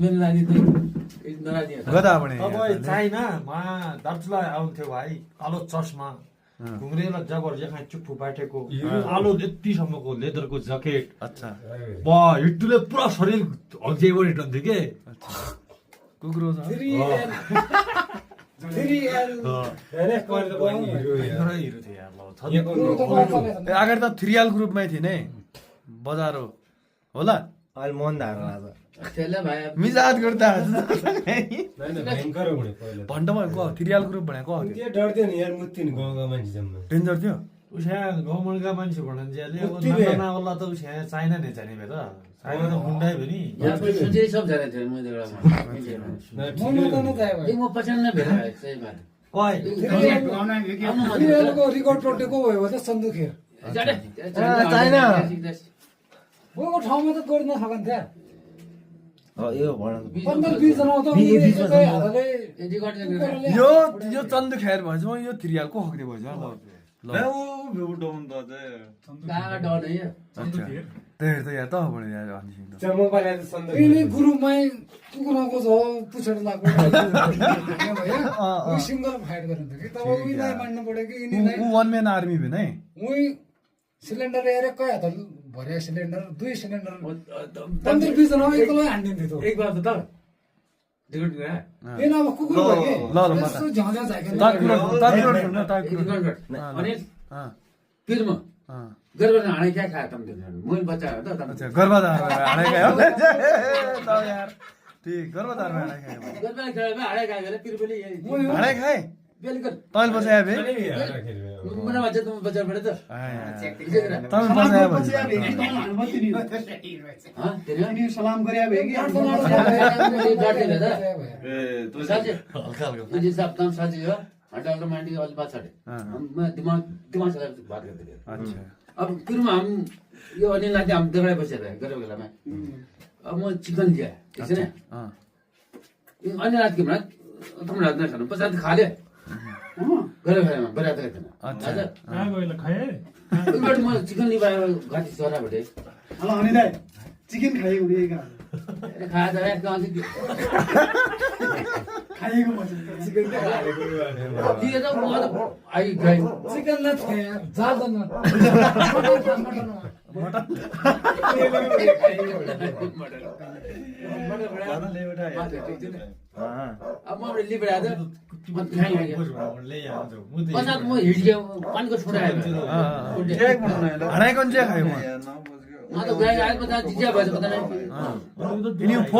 मेरो लागि त नराजी गदा भने तपाईँ चाइनामा दार्जुलाई आउँथ्यो भाइ कालो चस्मा घुम्रेला जबर जहाँ चुप्पु बाटेको कालो यतिसम्मको लेदरको ज्याकेट अच्छा बा हिट्टुले पुरा शरीर हल्जिएको हिँड्थ्यो के कुकुरो छ हिरो थियो यार अगाडि त थ्रियाल ग्रुपमै थिएँ नि बजार हो होला अहिले मन धारो आज त्यसले भाइ मिजाज गर्दा भयङ्कर हो भने पहिला भण्डमा को थ्रियाल ग्रुप भनेको त्यो डर्थ्यो नि यार मुत्ति नि गाउँका मान्छे जम्मा डेन्जर थियो उस्या गाउँमानका मान्छे भन्नाले अब उत्ति बे। नगर्नावाला त उस्या चाइना नै जाने भए त चाइना त मुन्डाइ भयो नि यहाँ पनि सोचे सब जाने थियो म म पछाडि नै भेला सही बात कय रियलको रिकर्ड टोटेको भयो भने सन्दुखे चाइना। गएको ठाउँमा त गर्न सकन्थ्यो यो भन 15-20 जना त एकै हातले यो यो चन्दु खेर भएछ म यो थ्रियाल को हक्ने भएछ ल त्यही त या त भने यार अनि चम्मो पाले त सन्दो यिनी ग्रुपमै कुकुरको छ पुछेर लाग्यो भयो सिङ्गल फाइट गर्नु कि तब उनीलाई मान्नु पर्यो कि यिनीलाई ऊ वान म्यान आर्मी भयो नि उही सिलिन्डर हेरे कै हात भरे सिलिन्डर 2 सिलिन्डर 15-20 जना एक्लै हान्दिन्थ्यो त एक बार त डिगट गए किन अब कुकुर भयो कि ल ल म यसो झ्याउ झाइकन अनि फिल्म गर्भमा हाणे क्या खायो तम्ले मैले बच्चा हो त अच्छा गर्भधार हाणे खायो त यार ठीक गर्भधार हाणे खायो गर्भमा खेल्दा हाणे खायो भने फिर पनि हाणे खाए बेलुका तैल बसाए बे मलाई बच्चा त बच्चाबाट त तल बसाए बे सलाम गरे भए कि हल्का हल्का अनि सब काम साझी हो हटाउन मान्डी अलि बाछाडे म दिमाग चला बात गर्दै थिएँ अच्छा अब फिरमा हम यो अनिललाई चाहिँ हम देखाइ बसेर गरेको बेलामा अब म चिकन ल्याएँ ठिक छ नि अन्य रात के भन्दा तपाईँ रात नखानु पछाडि खाले गरेको बेलामा बरात थिएन अच्छा खाए म चिकन लिएर घाँटी चराबाट हेलो अनि दाइ चिकन खाएको उडेका खाएर खाएको मजा चिकन दिएर म त आई गए चिकन न थिए जाँदैन अब म लिएर आएर म खाइ पछाडि म हिँड्यो पानीको छोडा आयो हाणे कोन चाहिँ खायो म म त गए आएको त जिज्या भएछ पता नै यिनी